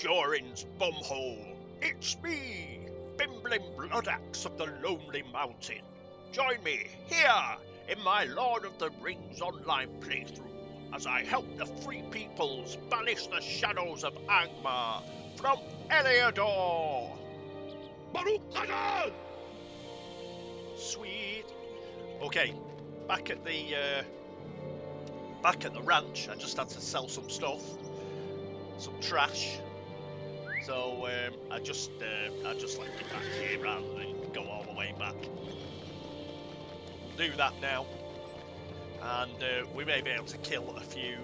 Shorin's bumhole. It's me, Bimblin Bloodaxe of the Lonely Mountain. Join me here in my Lord of the Rings online playthrough as I help the Free Peoples banish the shadows of Angmar from Eliador. Sweet. Okay, back at the ranch. I just had to sell some stuff, some trash. So I just left it back here rather than go all the way back. We'll do that now, and we may be able to kill a few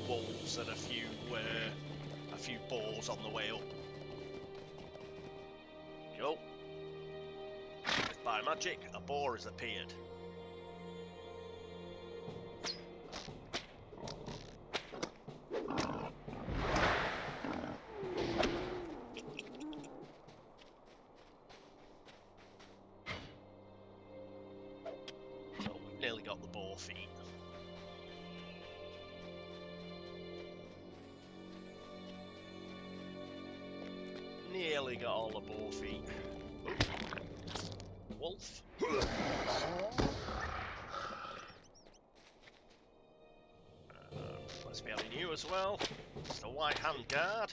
wolves and a few boars on the way up. Go. By magic, a boar has appeared. So we've nearly got the boar feet. Nearly got all the boar feet. Ooh. Wolf. Let's be having you as well. It's the White Hand Guard.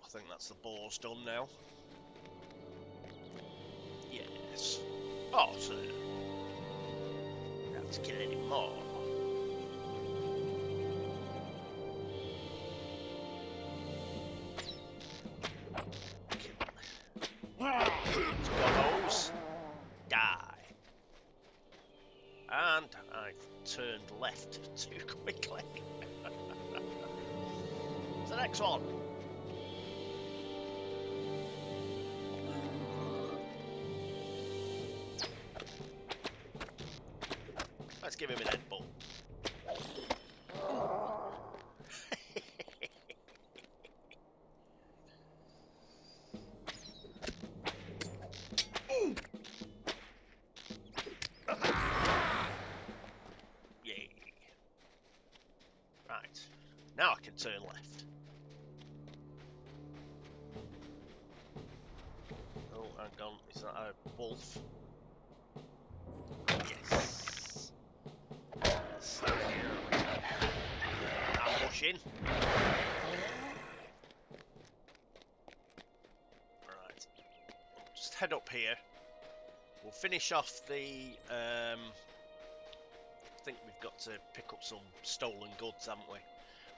I think that's the boar's done now. Yes. Oh, so let's kill any more. Let's go those. Die. And I've turned left too quickly. What's the next one? Let's give him an headbutt. Yay. Right. Now I can turn left. Oh, hang on. Is that a wolf? Yes. Ambushing. Right. Just head up here. We'll finish off the. I think we've got to pick up some stolen goods, haven't we?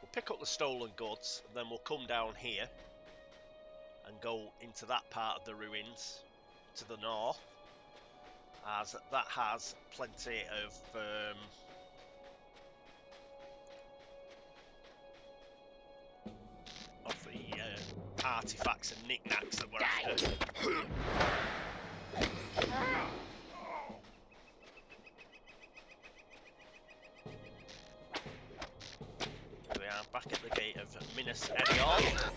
We'll pick up the stolen goods, and then we'll come down here and go into that part of the ruins to the north, as that has plenty of the artifacts and knickknacks that we're after. Here we are, back at the gate of Minas Tirith.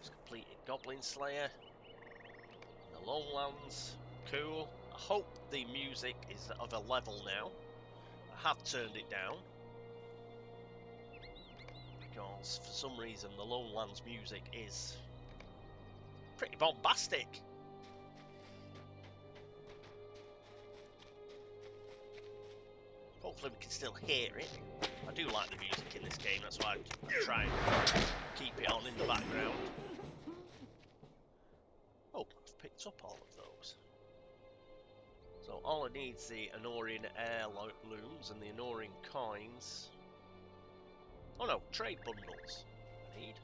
Just completed Goblin Slayer. The Lowlands, cool. I hope the music is of a level now. I have turned it down because for some reason the Lowlands music is pretty bombastic. Hopefully we can still hear it. I do like the music in this game, that's why I try and keep it on in the background. Oh, I've picked up all of those. So all I need is the Anorian heirlooms and the Anorian coins. Oh no, trade bundles I need.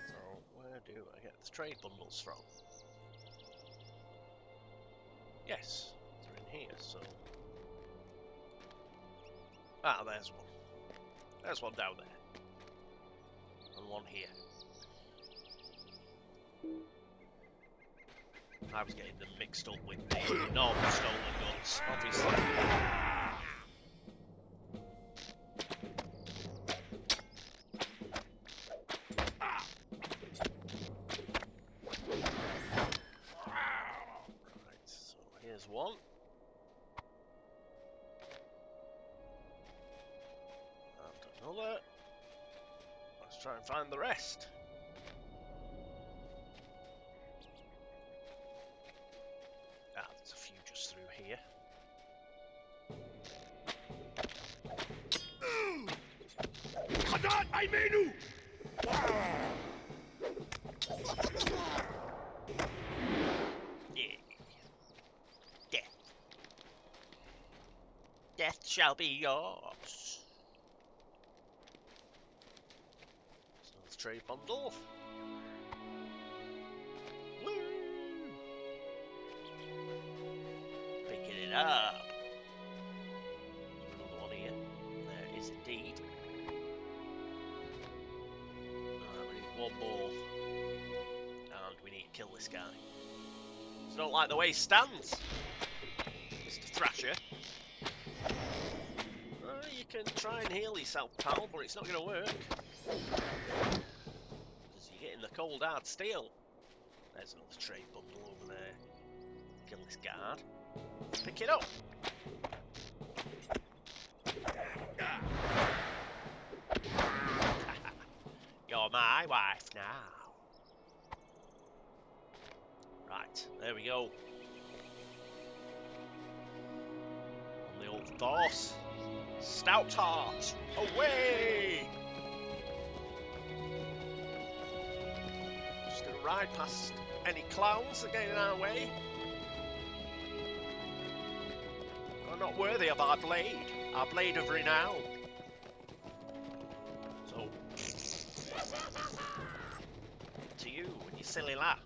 So where do I get the trade bundles from? Yes, they're in here, so... Ah, there's one. There's one down there. here. I was getting them mixed up with the normal stolen goods, obviously. Right, so here's one. And another. Let's try and find the rest. Ah, there's a few just through here. Yeah. Death. Death shall be yours. So let's trade bundle. Woo! Picking it up. Another one here. There is indeed. We need one more. And we need to kill this guy. I don't like the way he stands, Mr. Thrasher. You can try and heal yourself, pal, but it's not going to work. Because you're getting the cold hard steel. There's another trade bundle over there. Kill this guard. Pick it up. You're my wife now. Right, there we go. On the old horse. Stout heart, away! Just gonna ride past any clowns that get in our way. We're not worthy of our blade of renown. So, to you and your silly laugh.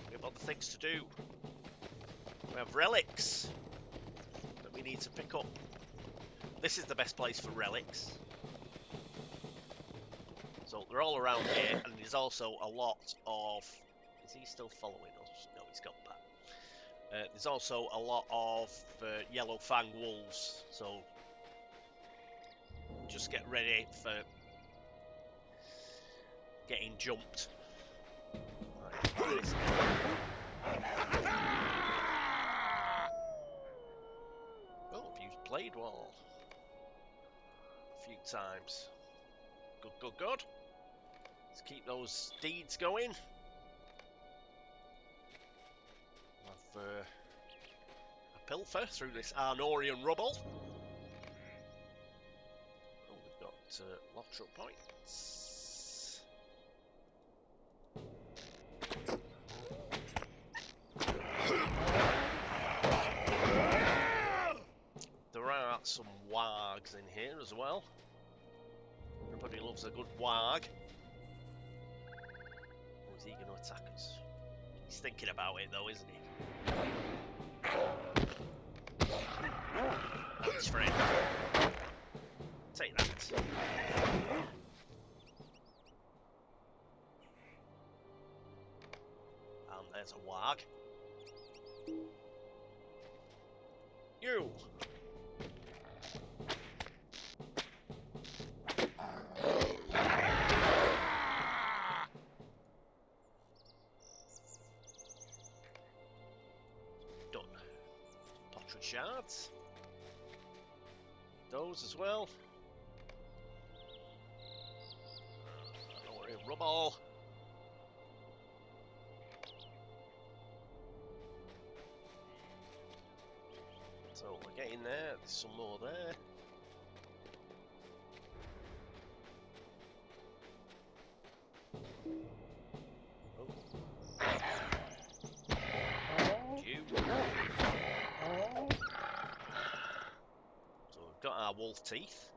We have other things to do. We have relics that we need to pick up. This is the best place for relics. So they're all around here, and there's also a lot of... Is he still following us? No, he's got back. There's also a lot of yellow fang wolves, so just get ready for getting jumped. Right, oh, I've used blade wall a few times. Good, good, good. Let's keep those deeds going. Have a pilfer through this Arnorian rubble. Oh, we've got lateral points. There are some wargs in here as well. Everybody loves a good warg. Or is he going to attack us? He's thinking about it though, isn't he? That's his friend. Take that. And there's a warg. You! Done. Pottery shards. Those as well. I don't want to rubble. So we're getting there. There's some more there. So we've got our wolf teeth.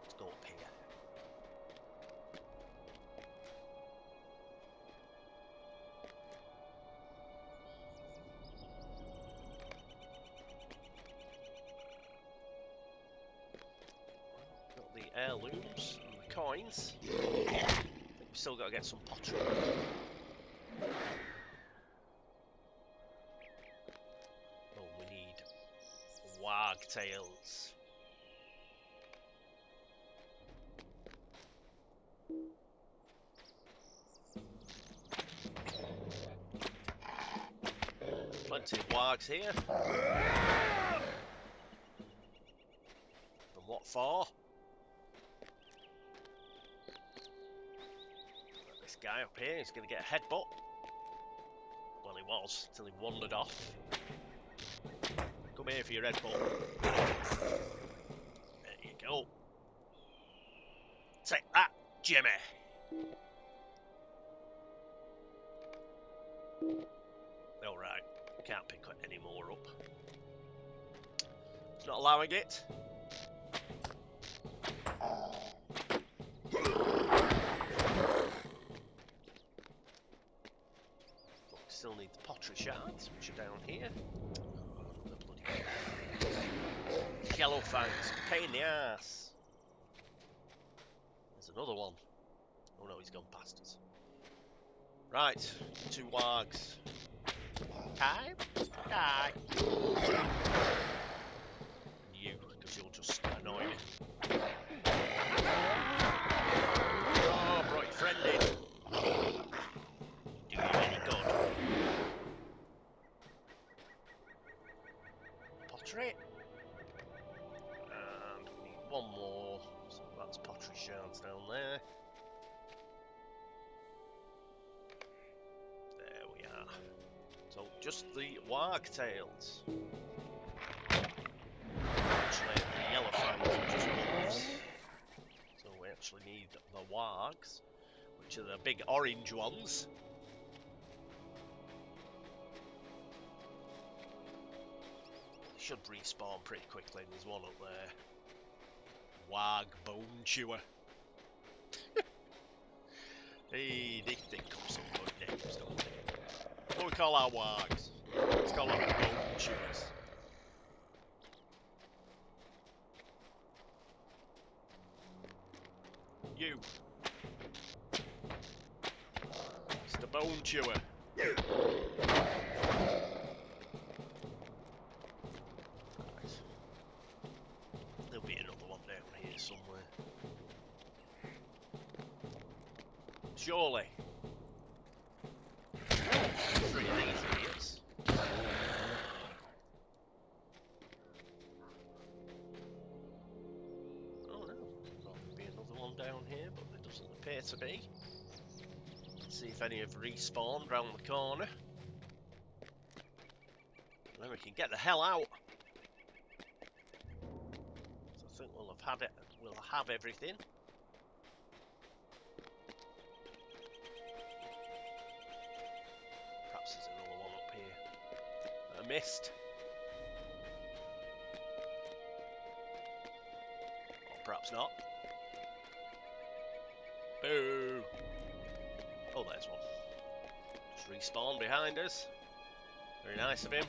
Let's go up here. heirlooms and the coins. I think we've still got to get some pottery. Oh, we need wagtails. Plenty of wargs here. And what for? This guy up here is going to get a headbutt. Well, he was, till he wandered off. Come here for your headbutt. There you go. Take that, Jimmy. Alright, can't pick any more up. It's not allowing it. But we still need the pottery shards, which are down here. Oh, the bloody yellow fangs, pain in the ass. There's another one. Oh no, he's gone past us. Right, 2 wargs. Time? Die. You, because you'll just annoy me. Oh, brought your friend in. Do you any good? Pottery. And we need one more. So that's pottery shards down there. There we are. So just the wagtails. Actually, the yellow fangs are just wolves. So we actually need the wargs, which are the big orange ones. They should respawn pretty quickly. There's one up there. Warg bone chewer. Hey, they think of some good names, don't they? What do we call our wargs? Let's call them bone chewers. You. Mr. Bone Chewer. Right. There'll be another one down here somewhere. Surely. 3 of these idiots. Oh no, there'll be another one down here, but there doesn't appear to be. Let's see if any have respawned round the corner. And then we can get the hell out. So I think we'll have had it. We'll have everything. Perhaps there's another one up here that I missed. Or perhaps not. Boo! Oh, there's one. Just respawned behind us. Very nice of him.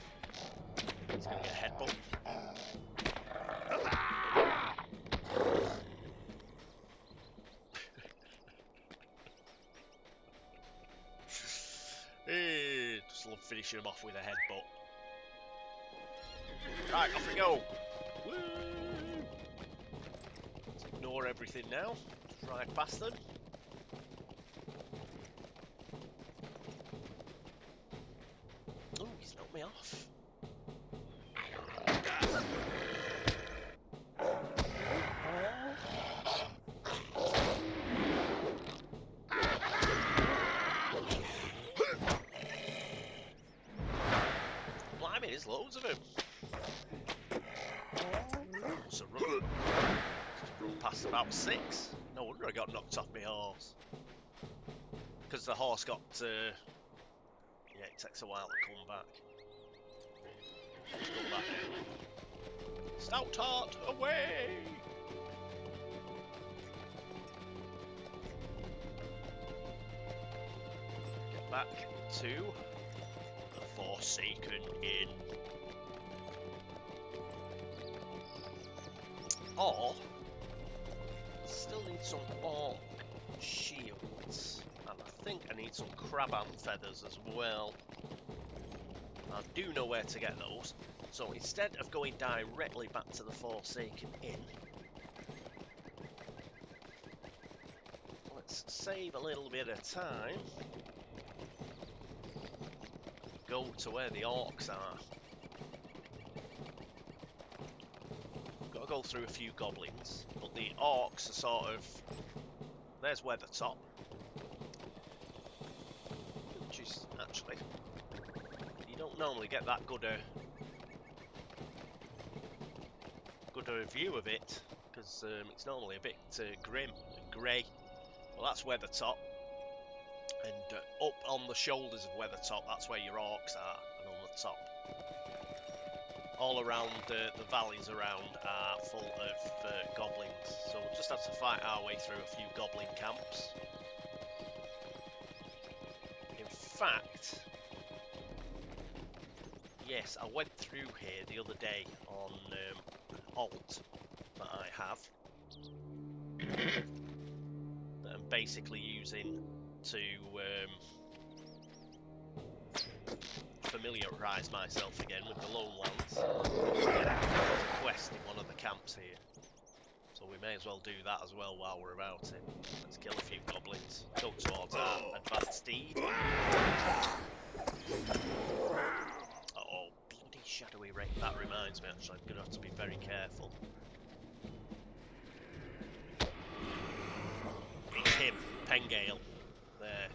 He's going to get a headbutt. Hey, just love finishing him off with a headbutt. Right, off we go. Woo! Let's ignore everything now. Just ride past them. Oh, he's knocked me off. Blimey, there's loads of him. Must have run past about 6. No wonder I got knocked off my horse. Because the horse got... yeah, it takes a while to come back. Let's go back in. Stout tart, away! Get back to the Forsaken Inn. Or still need some orc shields, and I think I need some crab-ant feathers as well. I do know where to get those, so instead of going directly back to the Forsaken Inn, let's save a little bit of time. Go to where the orcs are. Got to go through a few goblins, but the orcs are sort of... There's Weathertop, which is actually... You don't normally get that good a view of it, because it's normally a bit grim and grey. Well, that's Weathertop, and up on the shoulders of Weathertop, that's where your orcs are, and on the top. All around the valleys around are full of goblins, so we'll just have to fight our way through a few goblin camps. In fact, yes, I went through here the other day on an alt that I have, that I'm basically using to familiarise myself again with the Lone Lands. There's a quest in one of the camps here, so we may as well do that as well while we're about it. Let's kill a few goblins, go towards our advanced steed. Oh, bloody shadowy wraith. That reminds me, actually, I'm going to have to be very careful. It's him, Pengale. There.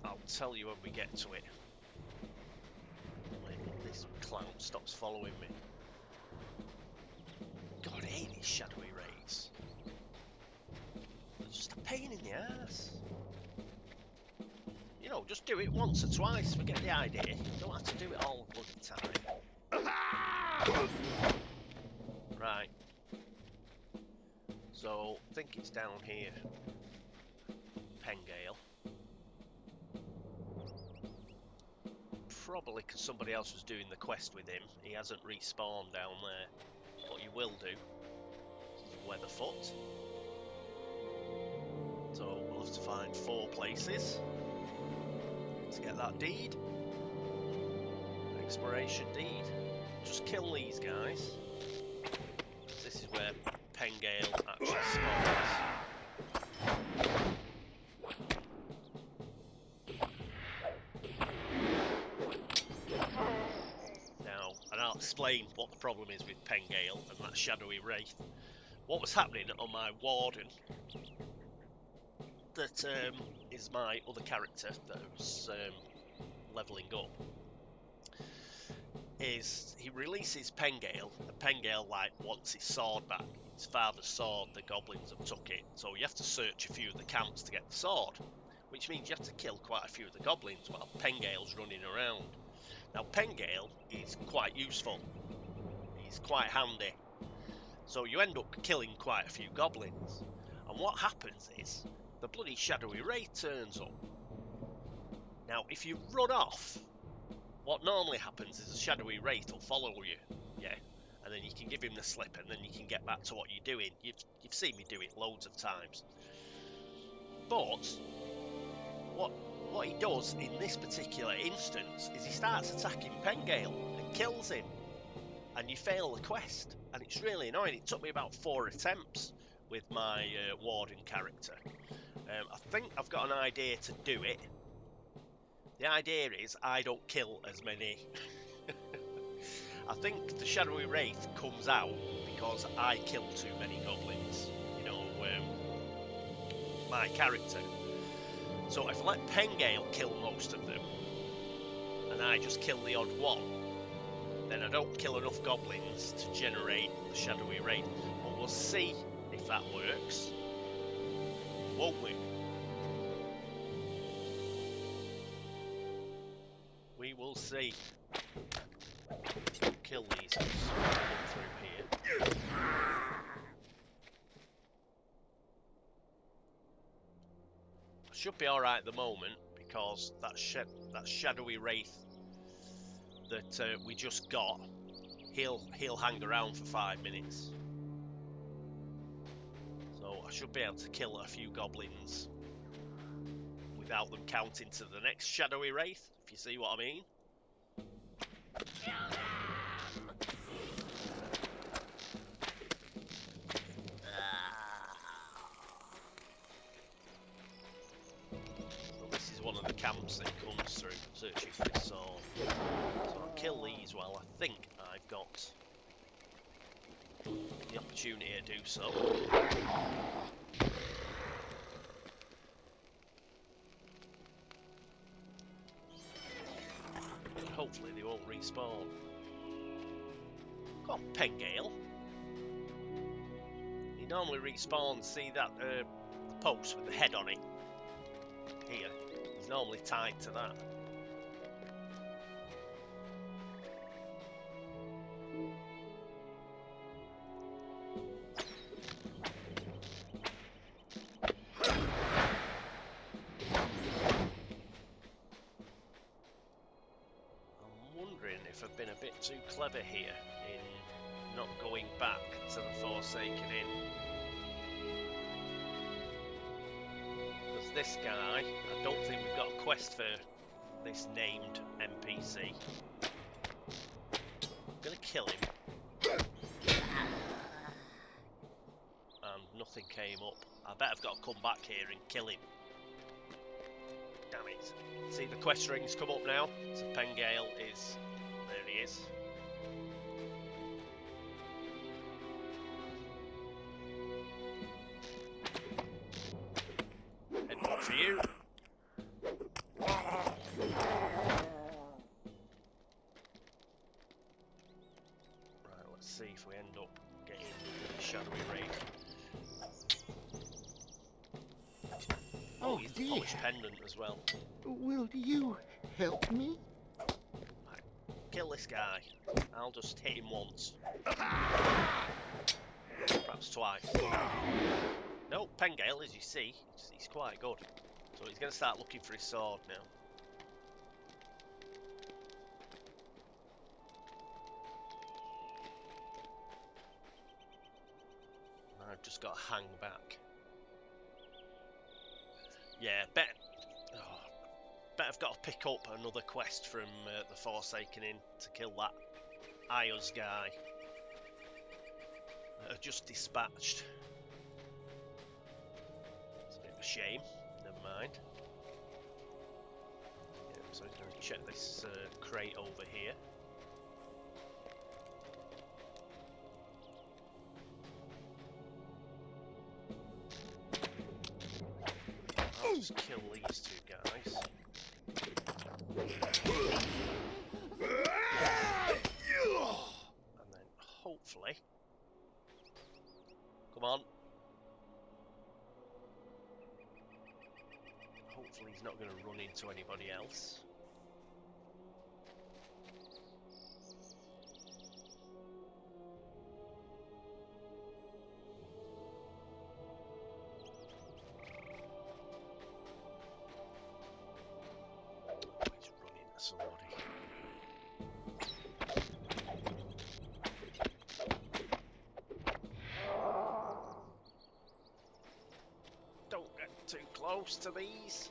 I'll tell you when we get to it. When this clown stops following me. God, I hate these shadowy wraiths. They're just a pain in the ass. You know, just do it once or twice, we get the idea. You don't have to do it all the bloody time. Right. So, I think it's down here. Pengale. Probably because somebody else was doing the quest with him. He hasn't respawned down there. But he will do. This is Weatherfoot. So, we'll have to find 4 places to get that deed. Exploration deed. Just kill these guys. This is where Pengale actually spawns. Now, and I'll explain what the problem is with Pengale and that shadowy wraith. What was happening on my warden, that is my other character that was levelling up, is he releases Pengale, and Pengale like wants his sword back. His father's sword, the goblins have took it, so you have to search a few of the camps to get the sword, which means you have to kill quite a few of the goblins while Pengale's running around. Now Pengale is quite useful, he's quite handy, so you end up killing quite a few goblins, and what happens is the bloody shadowy wraith turns up. Now if you run off, what normally happens is a shadowy wraith will follow you, yeah, and then you can give him the slip, and then you can get back to what you're doing. You've seen me do it loads of times. But what he does in this particular instance is he starts attacking Pengale and kills him, and you fail the quest, and it's really annoying. It took me about 4 attempts with my warden character. I think I've got an idea to do it. The idea is I don't kill as many. I think the shadowy wraith comes out because I kill too many goblins, you know, my character. So if I let Pengale kill most of them, and I just kill the odd one, then I don't kill enough goblins to generate the shadowy wraith. But we'll see if that works, won't we? We will see. Kill these guys through here. I should be alright at the moment because that shadowy wraith that we just got he'll hang around for 5 minutes. So I should be able to kill a few goblins without them counting to the next shadowy wraith, if you see what I mean. So this is one of the camps that he comes through, searching for his sword. So I'll kill these while I think I've got the opportunity to do so. Hopefully they won't respawn. Come on, Pengale. He normally respawns, see that the post with the head on it? Here. He's normally tied to that. I've been a bit too clever here in not going back to the Forsaken Inn. Because this guy, I don't think we've got a quest for this named NPC. I'm gonna kill him. And nothing came up. I bet I've got to come back here and kill him. Damn it. See the quest rings come up now? So Pengale is... there he is. Headbutt for you. Right, let's see if we end up getting the shadowy raid. Oh, he's the polished pendant as well. Will you help me? Kill this guy. I'll just hit him once. Perhaps twice. No, Pengale, as you see, he's quite good. So he's going to start looking for his sword now. I've just got to hang back. Yeah, bet I've got to pick up another quest from the Forsaken Inn to kill that Ayers guy that I've just dispatched. It's a bit of a shame, never mind. Yeah, so I'm going to check this crate over here. I'll just kill these two guys. And then hopefully, come on. Hopefully he's not going to run into anybody else. He's running into somebody. Don't get too close to these.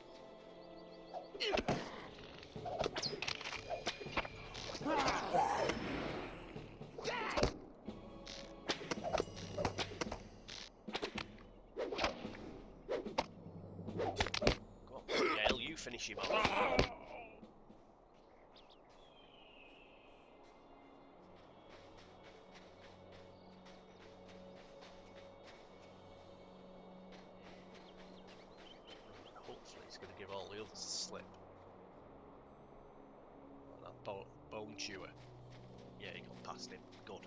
Go on, Gale, you finish him off. Hopefully he's going to give all the others a slip. Like that bone chewer. Yeah, he got past him. Good.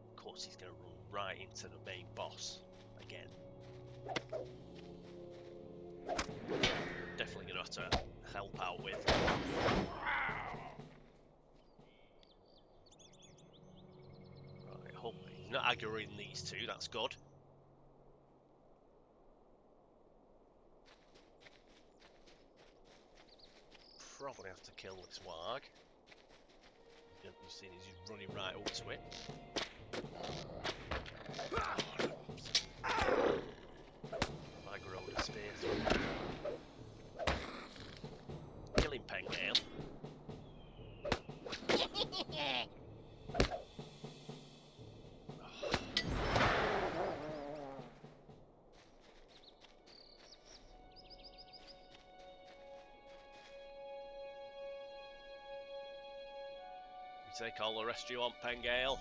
Of course he's going to run right into the main boss again. Definitely going to have to help out with. Right, hope he's aggroing these two, that's good. Probably have to kill this warg. You've seen he's running right up to it. Aggro the spear. Killing Pengale. Take all the rest you want, Pengale.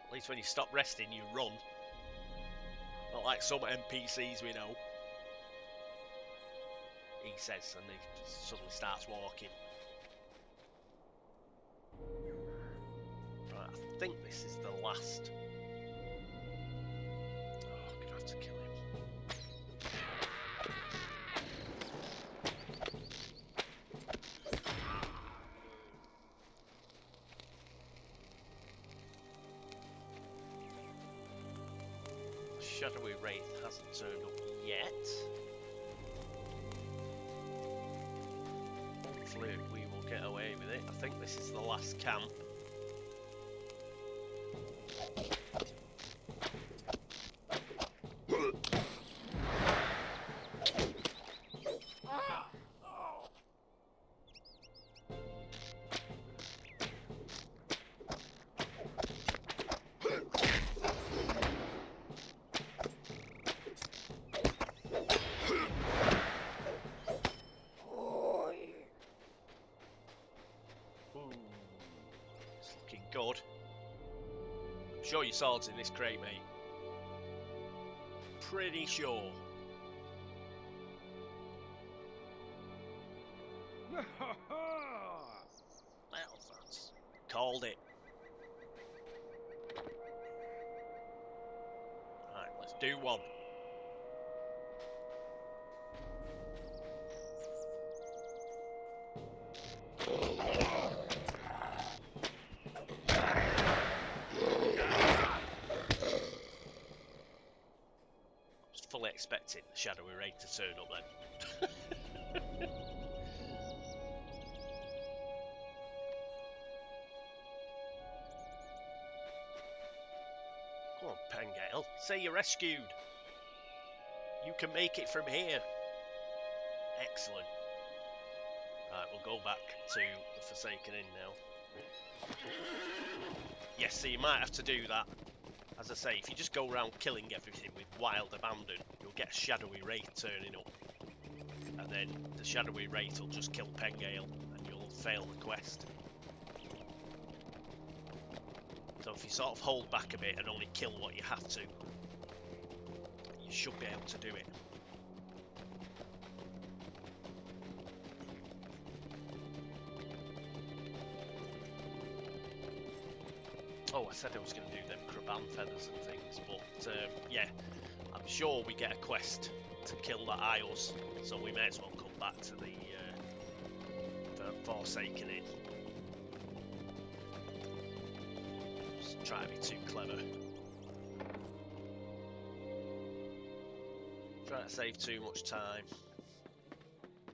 At least when you stop resting, you run. Not like some NPCs we know. He says, and he suddenly starts walking. Right, I think this is the last. Oh, I'm gonna have to kill him. Shadowy Wraith hasn't turned up yet. Hopefully we will get away with it. I think this is the last camp. Good. I'm sure your sword's in this crate, mate. Pretty sure. Well, that's called it. Right, let's do one. Fully expecting the Shadowy Wraith to turn up then. Come on, Pengale. Say you're rescued. You can make it from here. Excellent. Right, we'll go back to the Forsaken Inn now. Yes, so you might have to do that. As I say, if you just go around killing everything with wild abandon, you'll get a Shadowy Wraith turning up. And then the Shadowy Wraith will just kill Pengale, and you'll fail the quest. So if you sort of hold back a bit and only kill what you have to, you should be able to do it. Oh, I said I was going to do them Kraban feathers and things, but yeah, I'm sure we get a quest to kill the Isles, so we may as well come back to the Forsaken Inn. Just try to be too clever. Try to save too much time.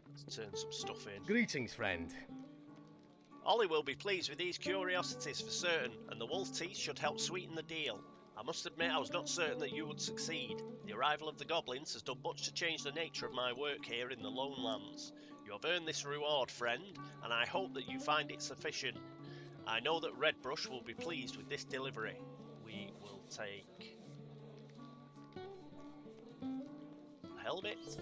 Let's turn some stuff in. Greetings, friend. Ollie will be pleased with these curiosities for certain, and the wolf teeth should help sweeten the deal. I must admit I was not certain that you would succeed. The arrival of the Goblins has done much to change the nature of my work here in the Lone Lands. You have earned this reward, friend, and I hope that you find it sufficient. I know that Redbrush will be pleased with this delivery. We will take a helmet.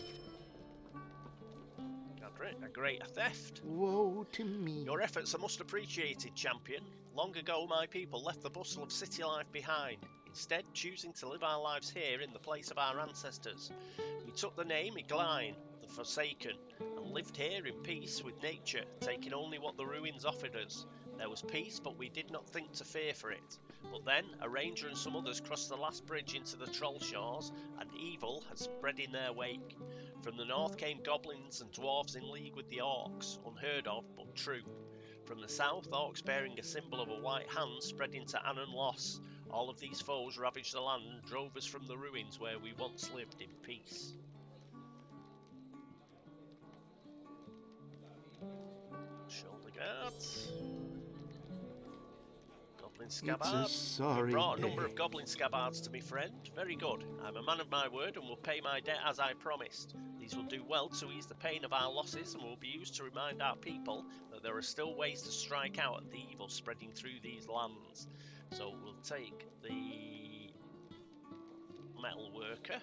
A great theft. Woe to me. Your efforts are most appreciated, champion. Long ago, my people left the bustle of city life behind, instead choosing to live our lives here in the place of our ancestors. We took the name Igline, the Forsaken, and lived here in peace with nature, taking only what the ruins offered us. There was peace, but we did not think to fear for it. But then, a ranger and some others crossed the last bridge into the Troll Shores, and evil had spread in their wake. From the north came goblins and dwarves in league with the orcs, unheard of but true. From the south, orcs bearing a symbol of a white hand spread into Annan loss. All of these foes ravaged the land and drove us from the ruins where we once lived in peace. Shoulder guards. Goblin scabbard. It's a sorry You brought a day. number of goblin scabbards to me, friend. Very good. I'm a man of my word and will pay my debt as I promised. These will do well to ease the pain of our losses and will be used to remind our people that there are still ways to strike out at the evil spreading through these lands. So we'll take the metal worker.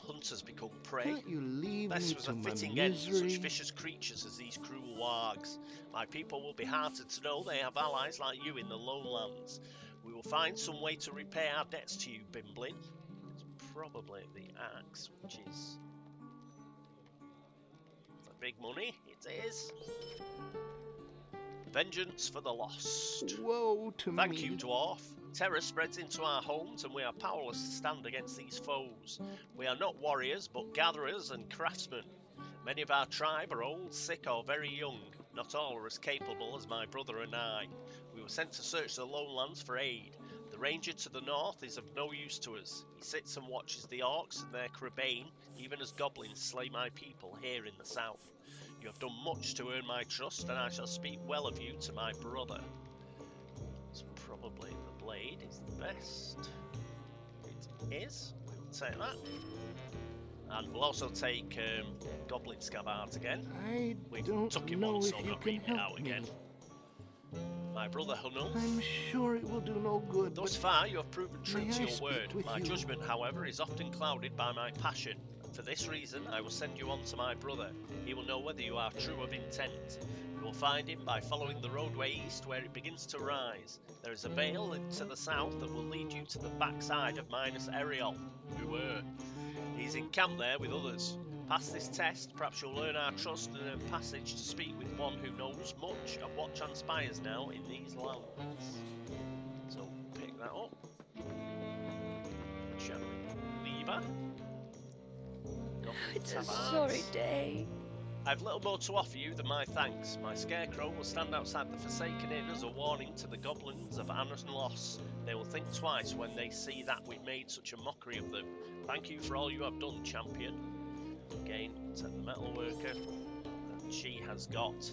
Hunters become prey. Can't you leave This me was to a my fitting end to misery? such vicious creatures as these cruel wargs. My people will be heartened to know they have allies like you in the lowlands. We will find some way to repay our debts to you, Bimblin. It's probably the axe, which is for big money. It is. Vengeance for the lost. Woe to Thank me. you, dwarf. Terror spreads into our homes and we are powerless to stand against these foes. We are not warriors, but gatherers and craftsmen. Many of our tribe are old, sick or very young. Not all are as capable as my brother and I. We were sent to search the lowlands for aid. The ranger to the north is of no use to us. He sits and watches the orcs and their crabane, even as goblins slay my people here in the south. You have done much to earn my trust, and I shall speak well of you to my brother. So probably the blade is the best. It is. We will take that. And we'll also take Goblin Scabbards again. I We don't took it know once, if so I'm you not can reading it help out me. again. My brother I'm Hunulf. sure it will do no good, Thus but far you have proven true may to I your speak word. with My you? judgment, however, is often clouded by my passion. And for this reason, I will send you on to my brother. He will know whether you are true of intent. You will find him by following the roadway east where it begins to rise. There is a vale to the south that will lead you to the backside of Minas Ariel. We were. He's in camp there with others. Pass this test, perhaps you'll earn our trust and earn passage to speak with one who knows much of what transpires now in these lands. So pick that up. Lever. It's a sorry day. I've little more to offer you than my thanks. My scarecrow will stand outside the Forsaken Inn as a warning to the goblins of Anna's loss. They will think twice when they see that we've made such a mockery of them. Thank you for all you have done, champion. Again, take the metal worker that she has got.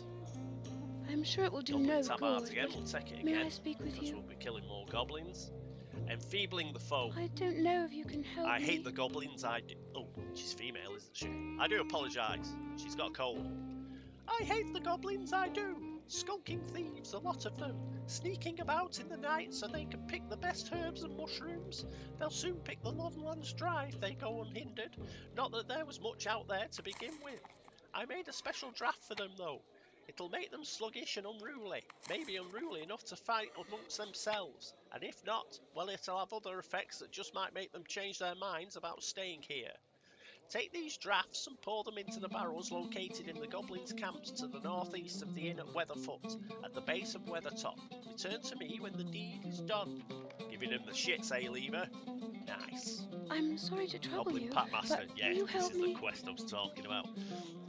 I'm sure it will do Goblin no tabards good. again, but we'll take it may again. I speak with Because you? we'll be killing more goblins. Enfeebling the foe. I don't know if you can help me. I hate the goblins, I do. Oh, she's female, isn't she? I do apologise. She's got a cold. I hate the goblins, I do. Skulking thieves, a lot of them. Sneaking about in the night so they can pick the best herbs and mushrooms. They'll soon pick the lowlands dry if they go unhindered. Not that there was much out there to begin with. I made a special draft for them, though. It'll make them sluggish and unruly, maybe unruly enough to fight amongst themselves, and if not, well, it'll have other effects that just might make them change their minds about staying here. Take these drafts and pour them into the barrels located in the goblins' camps to the northeast of the inn at Weatherfoot, at the base of Weathertop. Return to me when the deed is done. Giving him the shits, eh, Lever? Nice. I'm sorry to trouble Goblin you, Packmaster, but yeah, will you this help is the me? quest I was talking about.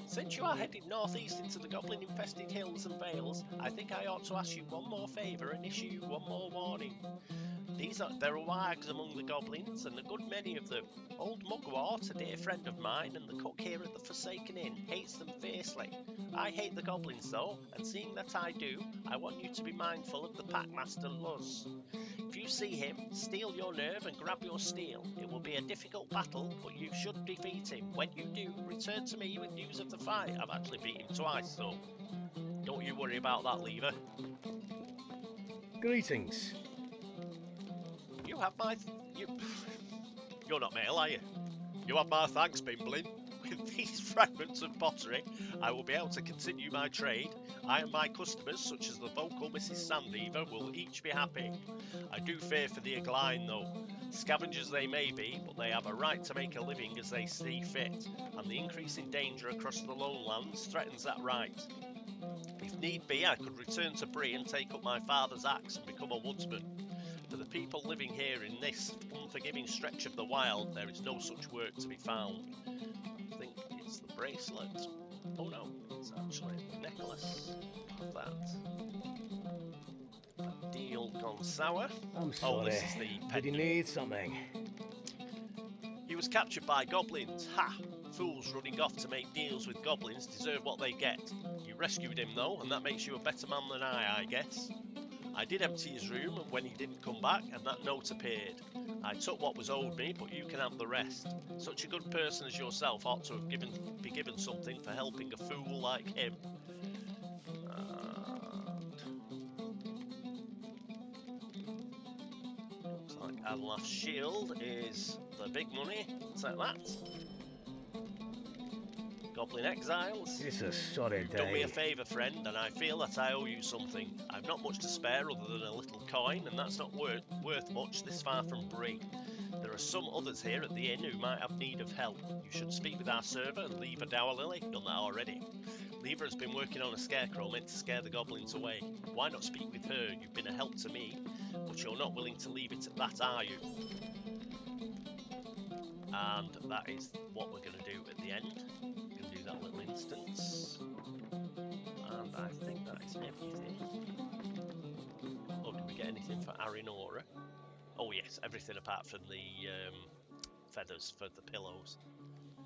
Since you are heading northeast into the goblin-infested hills and vales, I think I ought to ask you one more favour and issue you one more warning. There are wags among the goblins, and a good many of them. Old Mugwort, a dear friend of mine, and the cook here at the Forsaken Inn, hates them fiercely. I hate the goblins though, and seeing that I do, I want you to be mindful of the Packmaster Luz. If you see him, steel your nerve and grab your steel. It will be a difficult battle, but you should defeat him. When you do, return to me with news of the fight. I've actually beat him twice, so don't you worry about that, Lever. Greetings. You have my... You're not male, are you? You have my thanks, Bimblin. With these fragments of pottery, I will be able to continue my trade. I and my customers, such as the vocal Mrs. Sandeaver, will each be happy. I do fear for the Agline, though. Scavengers they may be, but they have a right to make a living as they see fit, and the increasing danger across the lowlands threatens that right. If need be, I could return to Bree and take up my father's axe and become a woodsman. For the people living here in this unforgiving stretch of the wild, there is no such work to be found. I think it's the bracelet. Oh no, it's actually a necklace. Have that. That deal gone sour. I'm Oh, sorry. this is the Did you pendant. need something? He was captured by goblins. Ha! Fools running off to make deals with goblins deserve what they get. You rescued him though, and that makes you a better man than I guess. I did empty his room when he didn't come back, and that note appeared. I took what was owed me, but you can have the rest. Such a good person as yourself ought to have be given something for helping a fool like him. Looks like our last shield is the big money. Take that. Goblin exiles. It's a sorry You've day. done me a favour, friend, and I feel that I owe you something. I've not much to spare other than a little coin, and that's not worth much this far from Bree. There are some others here at the inn who might have need of help. You should speak with our server and leave a dour lily. Done that already. Lever has been working on a scarecrow meant to scare the goblins away. Why not speak with her? You've been a help to me, but you're not willing to leave it at that, are you? And that is what we're going to do at the end. We're going to do that little instance. And I think that is everything. Oh, did we get anything for Arinora? Oh yes, everything apart from the feathers for the pillows.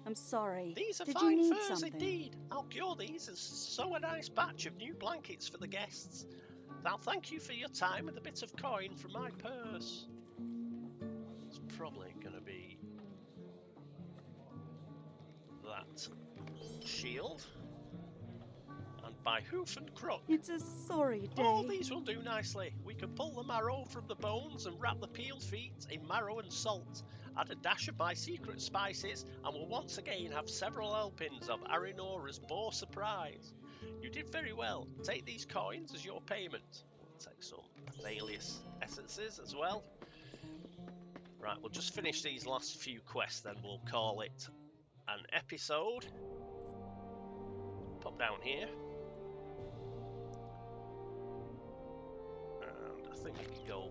I'm sorry. These are Did fine you need furs something? indeed. I'll cure these and sew a nice batch of new blankets for the guests. I'll thank you for your time with a bit of coin from my purse. It's probably going to be that shield. And by hoof and crook. It's a sorry day. All these will do nicely. We can pull the marrow from the bones and wrap the peeled feet in marrow and salt. Add a dash of my secret spices, and we'll once again have several helpings of Arinora's boar surprise. You did very well. Take these coins as your payment. We'll take some Thalius essences as well. Right, we'll just finish these last few quests, then we'll call it an episode. Pop down here. And I think we can go...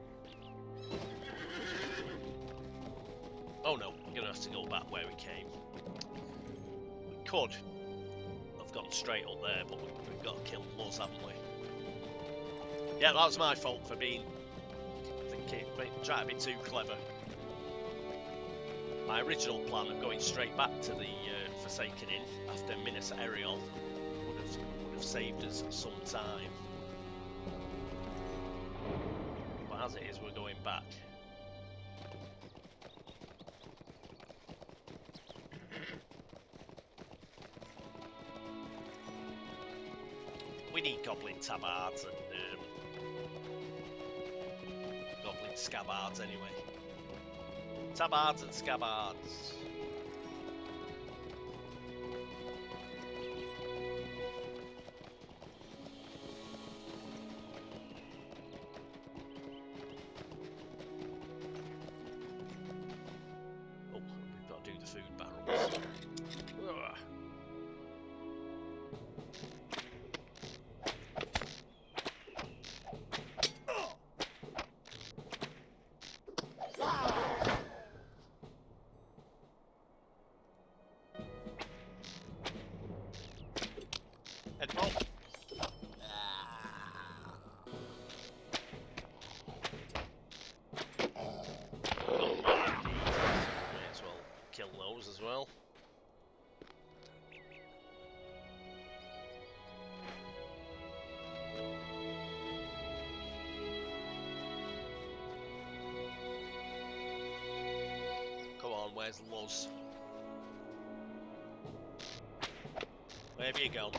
Oh no, we're going to have to go back where we came. We could have gone straight up there, but we've got to kill Luz, haven't we? Yeah, that was my fault for being... trying to be too clever. My original plan of going straight back to the Forsaken Inn after Minas Ariel would have saved us some time. But as it is, we're going back. We need goblin tabards and goblin scabbards anyway. Tabards and scabbards. Oh, we've got to do the food barrels. Ugh. Head roll. May as well kill those as well. Come on, where's Luz? Where have you gone?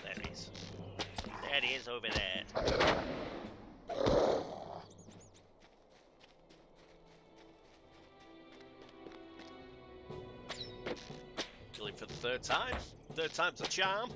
There he is. There he is over there. Kill him for the third time. Third time's a charm.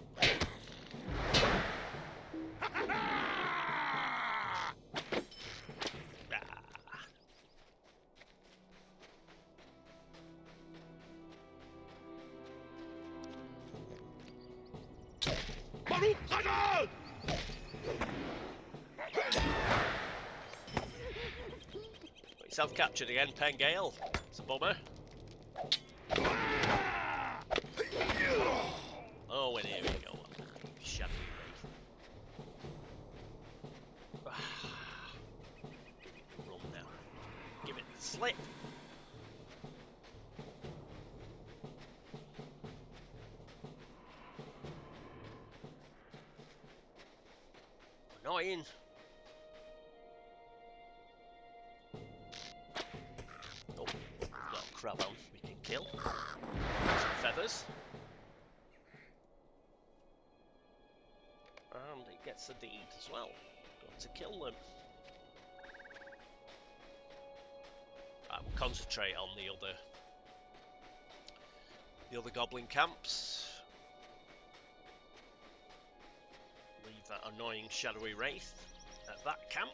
yourself captured again, Pengale. It's a bummer. Oh, and here we go. Shadowy Wraith. Run now. Give it the slip. Annoying. Oh, we've got a crab on we can kill. Some feathers. And it gets a deed as well. Got to kill them. Right, we'll concentrate on the other goblin camps. Leave that annoying shadowy wraith at that camp.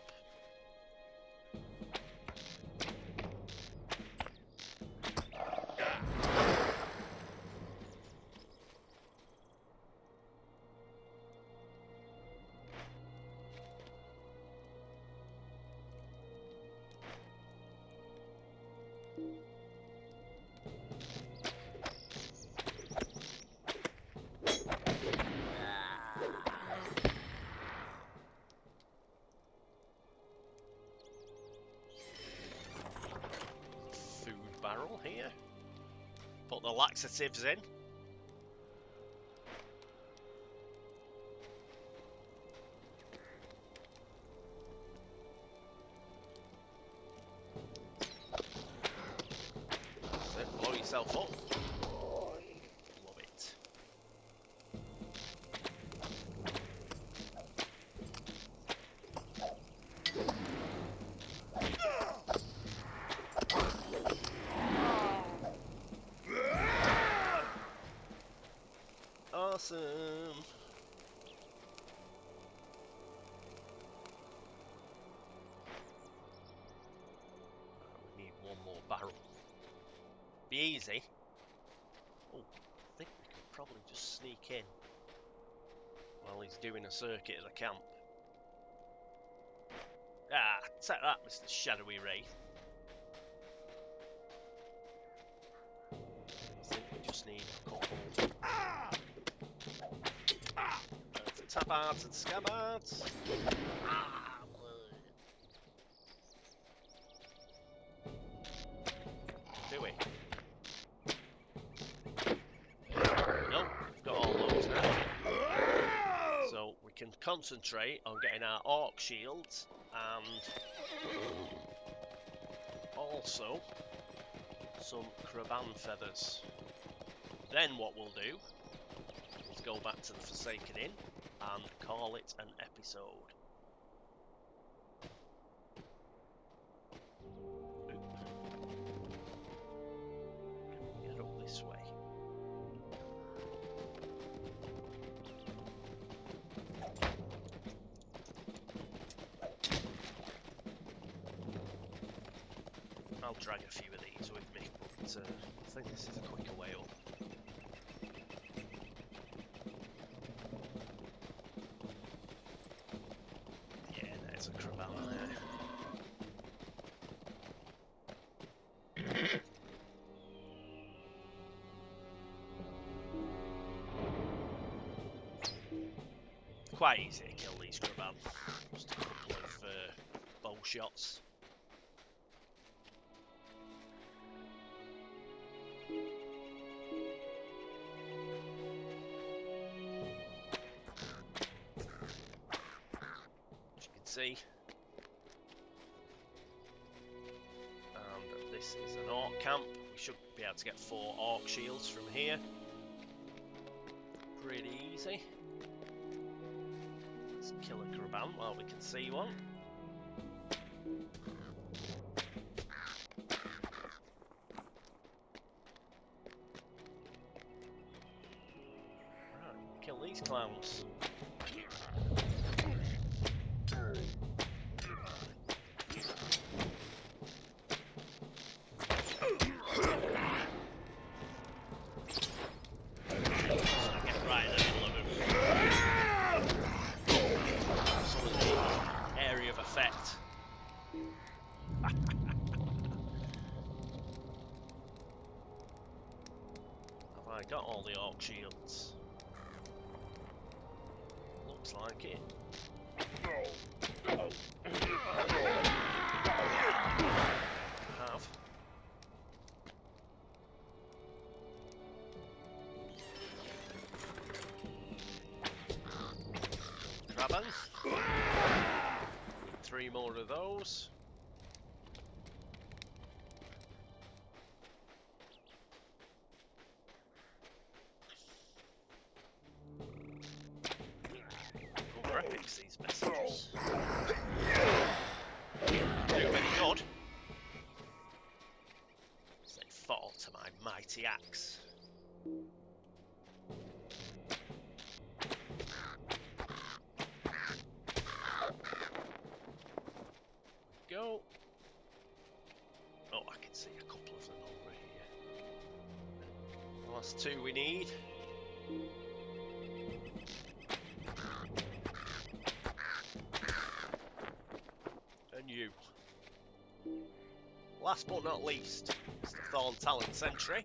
Barrel here. Put the laxatives in. So blow yourself up. Love it. Awesome. We need one more barrel. Be easy. Oh, I think we could probably just sneak in while he's doing a circuit of the camp. Ah, take that, Mr. Shadowy Wraith. I think we just need a couple. Tabards and scabbards. Do we? No, we've got all those now. So we can concentrate on getting our orc shields and also some craban feathers. Then what we'll do is go back to the Forsaken Inn and call it an episode. Get up this way. I'll drag a few of these with me, but I think this is a quicker way up. A craban there. Quite easy to kill these craban. Just a couple of bow shots. See, and this is an orc camp. We should be able to get 4 orc shields from here. Pretty easy. Let's kill a craban while we can see one. Right, kill these clowns. got all the orc shields? Looks like it. Have. Crabban. Need 3 more of those. Graphics, these messages. Do any good. They fall to my mighty axe. Go. Oh, I can see a couple of them over here. The last 2 we need. And you. Last but not least, it's the Thorn Talent Sentry.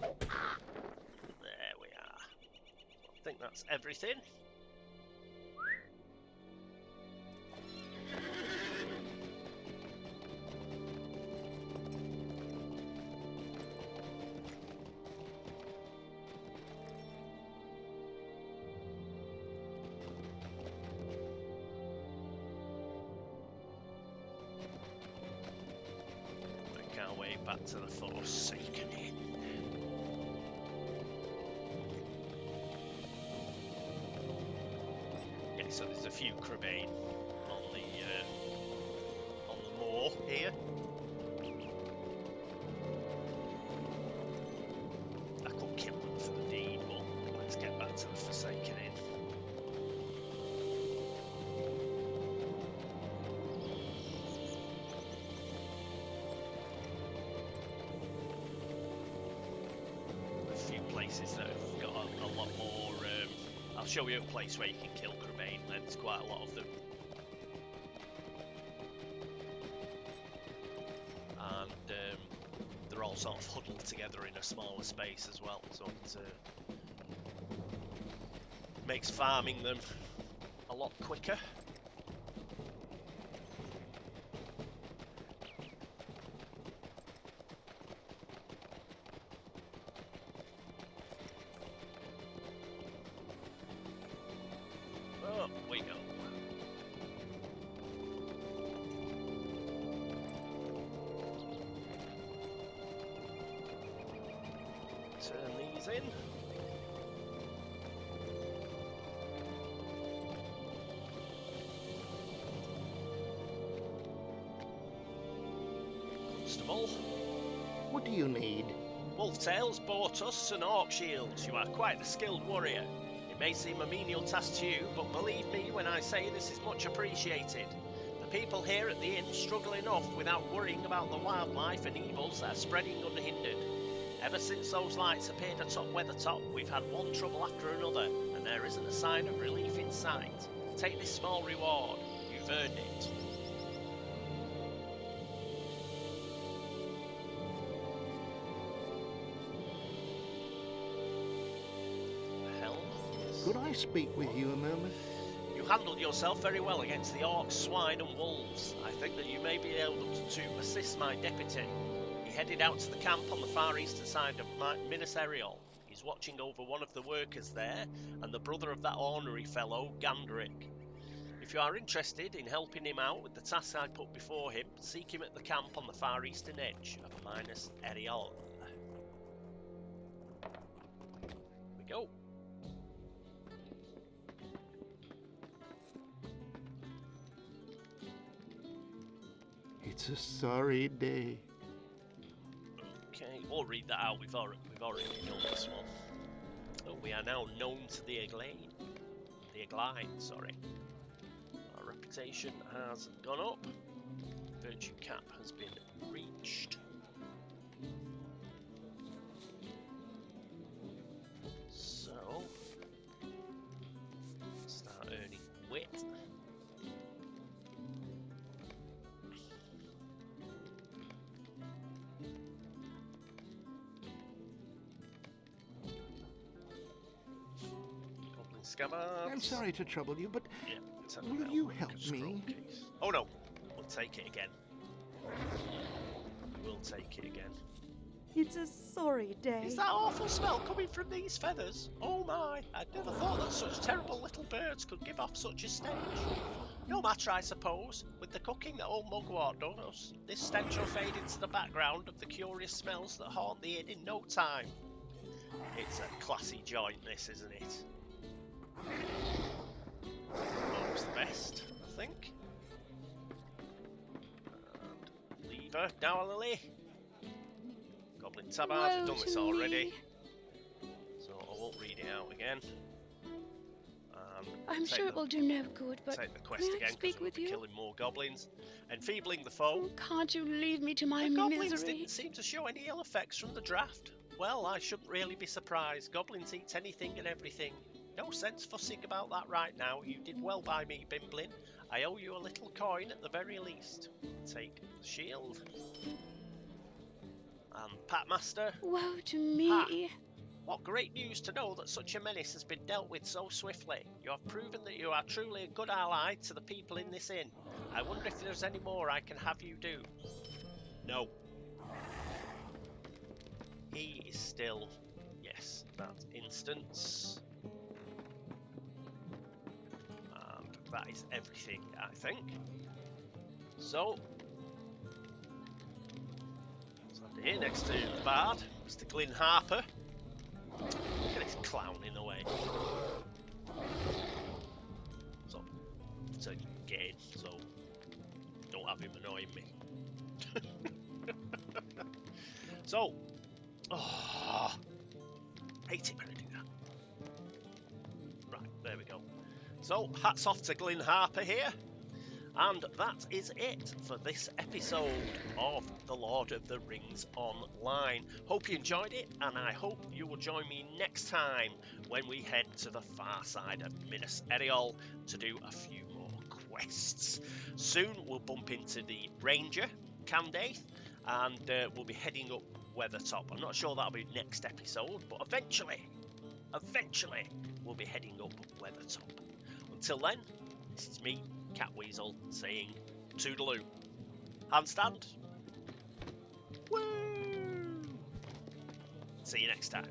There we are. I think that's everything. Back to the Forsaken Inn. Yeah, so there's a few Crabane on the moor here. I could kill them for the deed, but let's get back to the Forsaken Inn. Places that have got a lot more. I'll show you a place where you can kill Crabane. There's quite a lot of them, and they're all sort of huddled together in a smaller space as well. So it makes farming them a lot quicker. We go. Turn these in. Constable. What do you need? Wolftails bought us some orc shields. You are quite the skilled warrior. It may seem a menial task to you, but believe me when I say this is much appreciated. The people here at the inn struggle enough without worrying about the wildlife and evils that are spreading unhindered. Ever since those lights appeared atop Weathertop, we've had one trouble after another, and there isn't a sign of relief in sight. Take this small reward. You've earned it. Could I speak with you a moment? You handled yourself very well against the orcs, swine and wolves. I think that you may be able to assist my deputy. He headed out to the camp on the far eastern side of Minas Ariel. He's watching over one of the workers there, and the brother of that ornery fellow, Gandrick. If you are interested in helping him out with the tasks I put before him, seek him at the camp on the far eastern edge of Minas Ariel. Here we go. It's a sorry day. Okay, we'll read that out. We've already done this one. Oh, we are now known to the Egline, sorry. Our reputation has gone up. Virtue cap has been reached. So, start earning wit. scabbards. I'm sorry to trouble you, but Yeah, let's have will a you look help at scroll me? keys. Oh no, we'll take it again. We'll take it again. It's a sorry day. Is that awful smell coming from these feathers? Oh my, I'd never thought that such terrible little birds could give off such a stench. No matter, I suppose. With the cooking that old Mugwort does, this stench will fade into the background of the curious smells that haunt the inn in no time. It's a classy joint, this, isn't it? Looks the best, I think. And lever, now Lily. Goblin tabards, we've done this already, so I won't read it out again. I'm sure it will do no good, but take the quest may I again speak we'll with be you? killing more goblins, enfeebling the foe. Can't you leave me to my The goblins misery? didn't seem to show any ill effects from the draft. Well, I shouldn't really be surprised. Goblins eat anything and everything. No sense fussing about that right now. You did well by me, Bimblin. I owe you a little coin at the very least. Take the shield. And Patmaster. Woe to me. Ha. What great news to know that such a menace has been dealt with so swiftly. You have proven that you are truly a good ally to the people in this inn. I wonder if there's any more I can have you do. No. He is still... Yes, that instance. And that is everything, I think. So... here next to the bard, Mr. Glyn Harper. Look at this clown in the way. So get in, so don't have him annoying me. So, hate it when I do that. Right, there we go. So, hats off to Glyn Harper here. And that is it for this episode of The Lord of the Rings Online. Hope you enjoyed it, and I hope you will join me next time when we head to the far side of Minas Ithil to do a few more quests. Soon we'll bump into the Ranger, Candaith, and we'll be heading up Weathertop. I'm not sure that'll be next episode, but eventually we'll be heading up Weathertop. Until then, this is me, Cat Weasel, saying toodaloo. Handstand. Woo! See you next time.